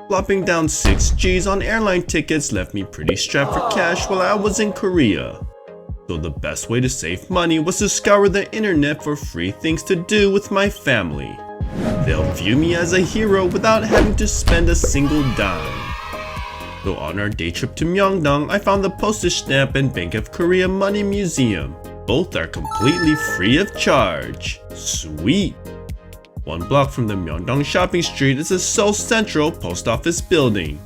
Plopping down 6 G's on airline tickets left me pretty strapped for cash while I was in Korea. So the best way to save money was to scour the internet for free things to do with my family. They'll view me as a hero without having to spend a single dime. So on our day trip to Myeongdong, I found the Postage Stamp and Bank of Korea Money Museum. Both are completely free of charge. Sweet! 1 block from the Myeongdong shopping street is the Seoul Central Post Office building.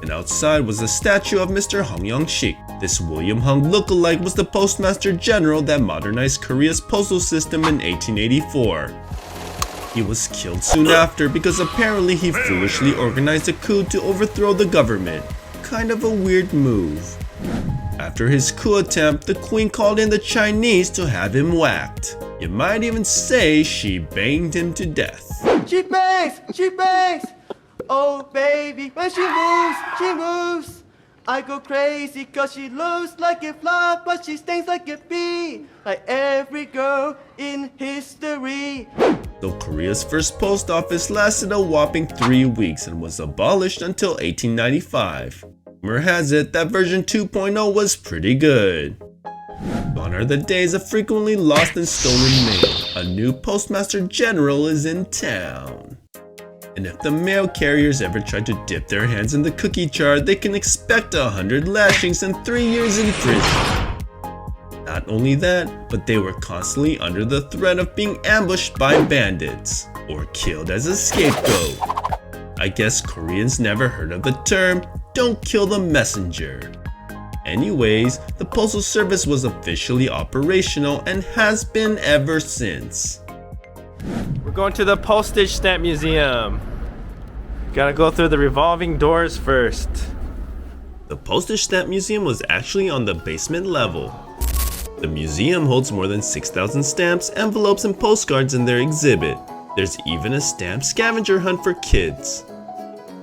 And outside was a statue of Mr. Hong Young-sik. This William Hung look-alike was the Postmaster General that modernized Korea's postal system in 1884. He was killed soon after because apparently he foolishly organized a coup to overthrow the government. Kind of a weird move. After his coup attempt, the Queen called in the Chinese to have him whacked. You might even say she banged him to death. She bangs! She bangs! Oh baby, when she moves. I go crazy cause she looks like a fly, but she stings like a bee, like every girl in history. Though Korea's first post office lasted a whopping 3 weeks and was abolished until 1895. Rumor has it that version 2.0 was pretty good. Gone are the days of frequently lost and stolen mail. A new Postmaster General is in town. And if the mail carriers ever try to dip their hands in the cookie jar, they can expect 100 lashings and 3 years in prison. Not only that, but they were constantly under the threat of being ambushed by bandits or killed as a scapegoat. I guess Koreans never heard of the term, "Don't kill the messenger." Anyways, the Postal Service was officially operational and has been ever since. We're going to the Postage Stamp Museum. Gotta go through the revolving doors first. The Postage Stamp Museum was actually on the basement level. The museum holds more than 6,000 stamps, envelopes, and postcards in their exhibit. There's even a stamp scavenger hunt for kids.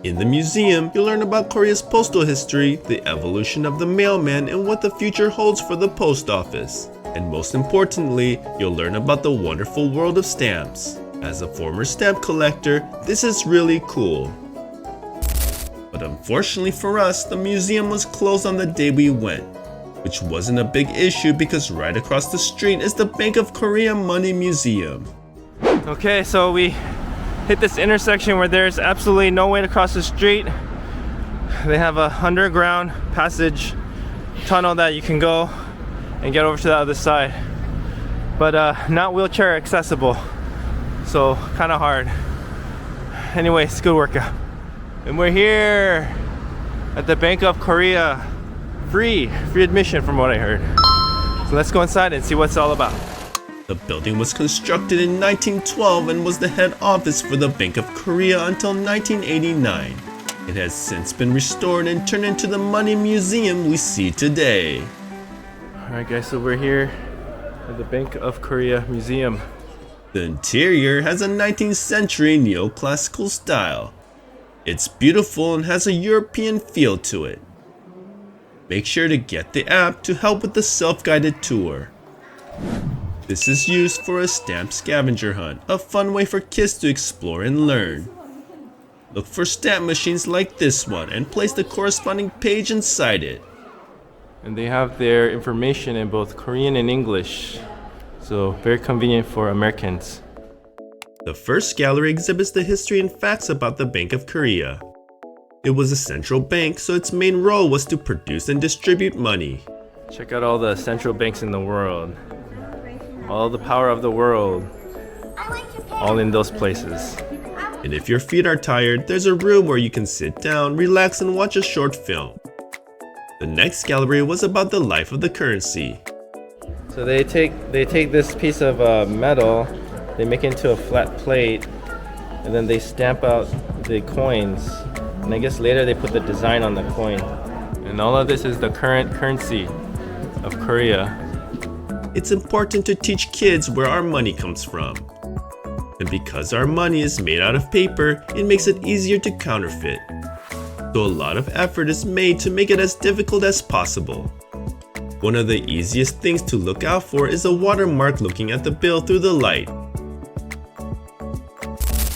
In the museum, you'll learn about Korea's postal history, the evolution of the mailman, and what the future holds for the post office. And most importantly, you'll learn about the wonderful world of stamps. As a former stamp collector, this is really cool. But unfortunately for us, the museum was closed on the day we went, which wasn't a big issue because right across the street is the Bank of Korea Money Museum. Okay, so we hit this intersection where there's absolutely no way to cross the street. They have a underground passage tunnel that you can go and get over to the other side, but not wheelchair accessible, so kind of hard. Anyway, it's a good workout. And we're here at the Bank of Korea. Free admission from what I heard. So let's go inside and see what it's all about. The building was constructed in 1912 and was the head office for the Bank of Korea until 1989. It has since been restored and turned into the money museum we see today. Alright guys, so we're here at the Bank of Korea Museum. The interior has a 19th century neoclassical style. It's beautiful and has a European feel to it. Make sure to get the app to help with the self-guided tour. This is used for a stamp scavenger hunt, a fun way for kids to explore and learn. Look for stamp machines like this one and place the corresponding page inside it. And they have their information in both Korean and English, so very convenient for Americans. The first gallery exhibits the history and facts about the Bank of Korea. It was a central bank, so its main role was to produce and distribute money. Check out all the central banks in the world. All the power of the world, all in those places. And if your feet are tired, there's a room where you can sit down, relax, and watch a short film. The next gallery was about the life of the currency. So they take this piece of metal, they make it into a flat plate, and then they stamp out the coins. And I guess later they put the design on the coin. And all of this is the current currency of Korea. It's important to teach kids where our money comes from. And because our money is made out of paper, it makes it easier to counterfeit. So a lot of effort is made to make it as difficult as possible. One of the easiest things to look out for is a watermark looking at the bill through the light.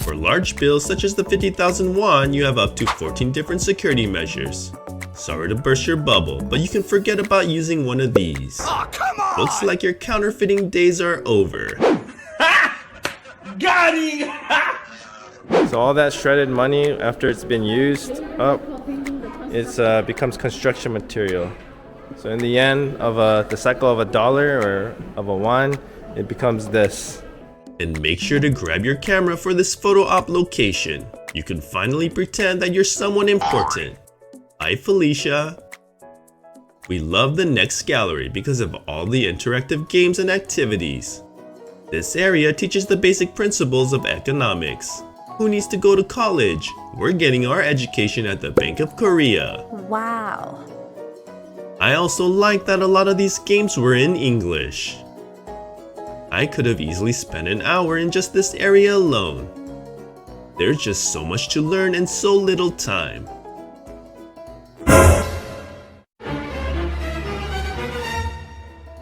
For large bills such as the 50,000 won, you have up to 14 different security measures. Sorry to burst your bubble, but you can forget about using one of these. Oh, come on! Looks like your counterfeiting days are over. Got him! So all that shredded money, after it's been used up, it becomes construction material. So in the end of the cycle of $1 or of a won, it becomes this. And make sure to grab your camera for this photo op location. You can finally pretend that you're someone important. Hi Felicia. We love the next gallery because of all the interactive games and activities. This area teaches the basic principles of economics. Who needs to go to college? We're getting our education at the Bank of Korea. Wow. I also like that a lot of these games were in English. I could have easily spent an hour in just this area alone. There's just so much to learn and so little time.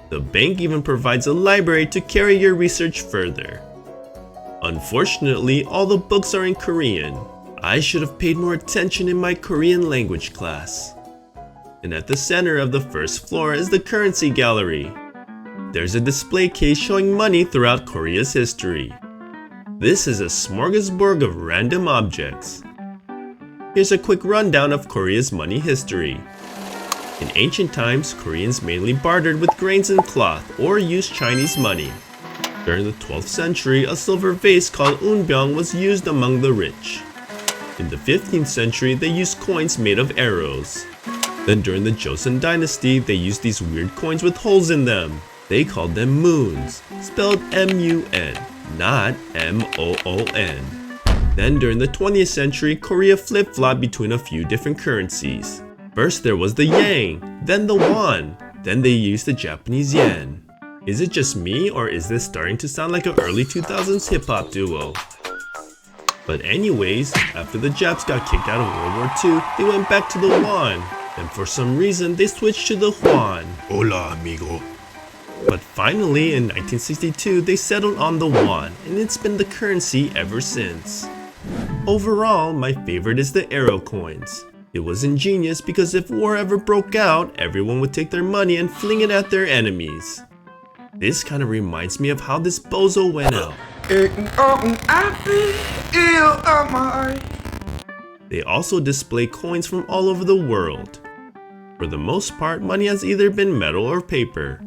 The bank even provides a library to carry your research further. Unfortunately, all the books are in Korean. I should have paid more attention in my Korean language class. And at the center of the first floor is the currency gallery. There's a display case showing money throughout Korea's history. This is a smorgasbord of random objects. Here's a quick rundown of Korea's money history. In ancient times, Koreans mainly bartered with grains and cloth or used Chinese money. During the 12th century, a silver vase called unbyong was used among the rich. In the 15th century, they used coins made of arrows. Then during the Joseon dynasty, they used these weird coins with holes in them. They called them moons, spelled M-U-N, not M-O-O-N. Then during the 20th century, Korea flip-flopped between a few different currencies. First there was the yang, then the won, then they used the Japanese yen. Is it just me, or is this starting to sound like an early 2000s hip-hop duo? But anyways, after the Japs got kicked out of World War II, they went back to the won. And for some reason, they switched to the yuan. Hola, amigo. But finally, in 1962, they settled on the won, and it's been the currency ever since. Overall, my favorite is the arrow coins. It was ingenious because if war ever broke out, everyone would take their money and fling it at their enemies. This kind of reminds me of how this bozo went out. They also display coins from all over the world. For the most part, money has either been metal or paper.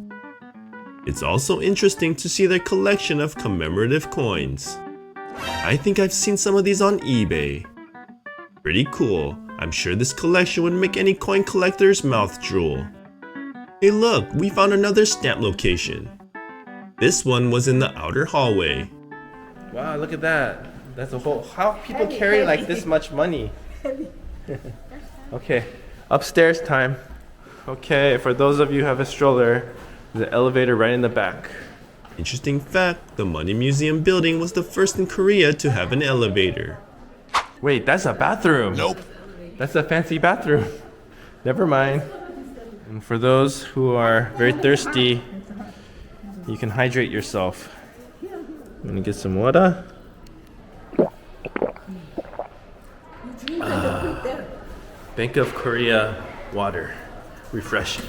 It's also interesting to see their collection of commemorative coins. I think I've seen some of these on eBay. Pretty cool. I'm sure this collection would make any coin collector's mouth drool. Hey look, we found another stamp location. This one was in the outer hallway. Wow, look at that. That's a whole... How people carry like this much money? Okay, upstairs time. Okay, for those of you who have a stroller, the elevator right in the back. Interesting fact, the Money Museum building was the first in Korea to have an elevator. Wait, that's a bathroom. Nope. That's a fancy bathroom. Never mind. And for those who are very thirsty, you can hydrate yourself. I'm gonna get some water. Bank of Korea water. Refreshing.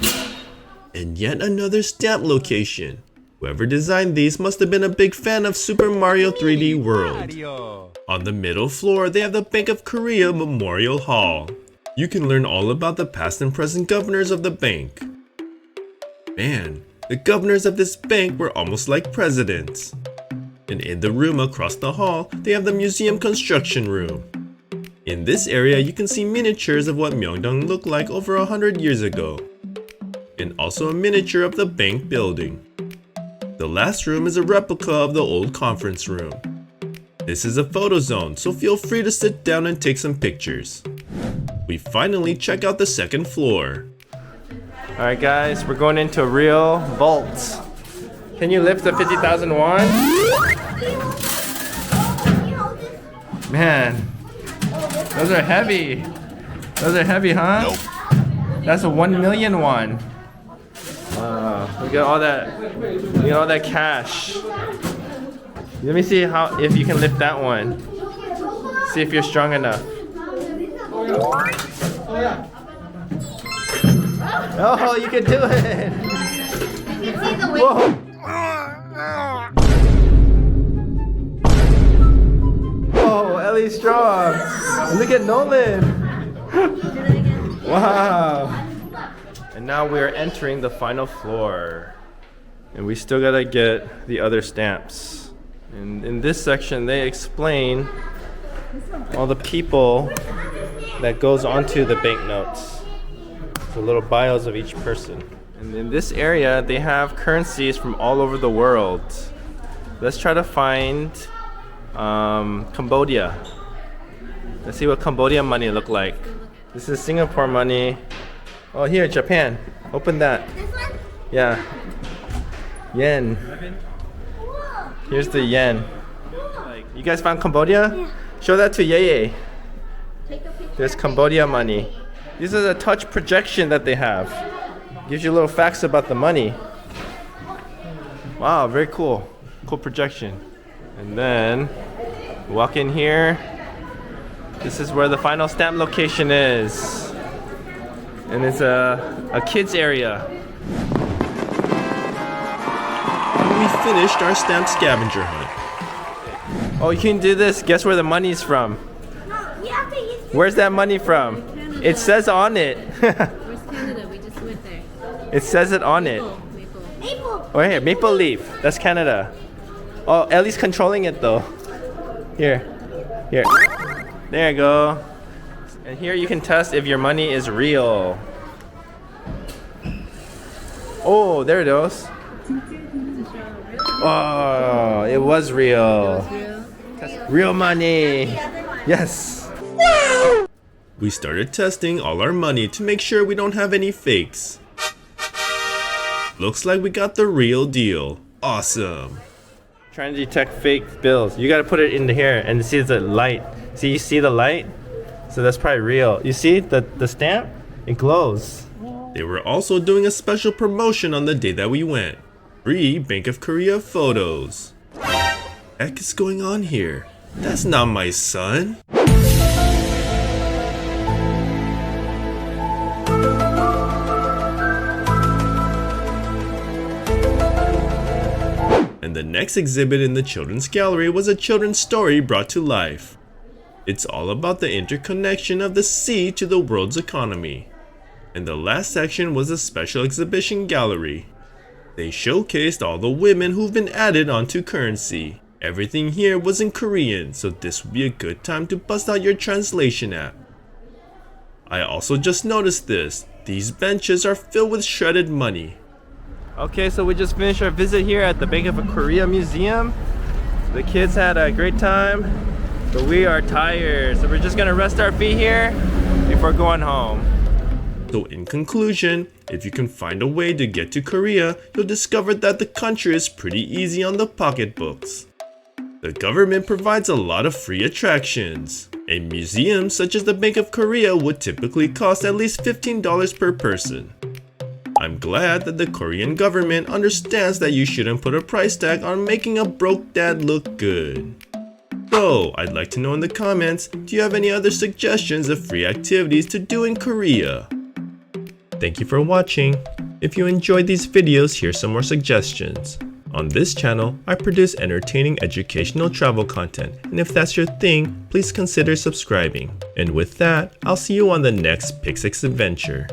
And yet another stamp location. Whoever designed these must have been a big fan of Super Mario 3D World. On the middle floor, they have the Bank of Korea Memorial Hall. You can learn all about the past and present governors of the bank. Man, the governors of this bank were almost like presidents. And in the room across the hall, they have the museum construction room. In this area, you can see miniatures of what Myeongdong looked like over 100 years ago. And also a miniature of the bank building. The last room is a replica of the old conference room. This is a photo zone, so feel free to sit down and take some pictures. We finally check out the second floor. Alright guys, we're going into a real vault. Can you lift the 50,000 won? Man, those are heavy. Those are heavy, huh? Nope. That's a 1 million won. Wow, we got all that cash. Let me see if you can lift that one. See if you're strong enough. Oh, you can do it! You can see the way. Whoa! Oh, Ellie's strong! Look at Nolan! Wow! And now we're entering the final floor. And we still gotta get the other stamps. And in this section, they explain all the people that goes onto the banknotes. The little bios of each person. And in this area, they have currencies from all over the world. Let's try to find Cambodia. Let's see what Cambodia money look like. This is Singapore money. Oh, here, Japan. Open that. This one? Yeah. Yen. Here's the yen. You guys found Cambodia? Yeah. Show that to Yeye. Take a picture. There's Cambodia money. This is a touch projection that they have. Gives you little facts about the money. Wow, very cool. Cool projection. And then walk in here. This is where the final stamp location is. And it's a kids area. We finished our stamp scavenger hunt. Oh, you can do this. Guess where the money's from? No, you have to use. Where's that money from? It says on it. Where's Canada? We just went there. It says it on it. Maple. Maple. Oh, here, Maple Leaf. That's Canada. Oh, Ellie's controlling it though. Here. Here. There you go. And here you can test if your money is real. Oh, there it goes. Oh, it was real. Real money. Yes. We started testing all our money to make sure we don't have any fakes. Looks like we got the real deal. Awesome. Trying to detect fake bills. You gotta put it into here and see the light. See, you see the light? So that's probably real. You see the stamp? It glows. They were also doing a special promotion on the day that we went. Free Bank of Korea photos. What the heck is going on here? That's not my son. And the next exhibit in the children's gallery was a children's story brought to life. It's all about the interconnection of the sea to the world's economy. And the last section was a special exhibition gallery. They showcased all the women who've been added onto currency. Everything here was in Korean, so this would be a good time to bust out your translation app. I also just noticed this. These benches are filled with shredded money. Okay, so we just finished our visit here at the Bank of Korea Museum. The kids had a great time, but we are tired. So we're just gonna rest our feet here before going home. So in conclusion, if you can find a way to get to Korea, you'll discover that the country is pretty easy on the pocketbooks. The government provides a lot of free attractions. A museum such as the Bank of Korea would typically cost at least $15 per person. I'm glad that the Korean government understands that you shouldn't put a price tag on making a broke dad look good. So, I'd like to know in the comments, do you have any other suggestions of free activities to do in Korea? Thank you for watching. If you enjoyed these videos, here's some more suggestions. On this channel, I produce entertaining educational travel content, and if that's your thing, please consider subscribing. And with that, I'll see you on the next Pixix adventure.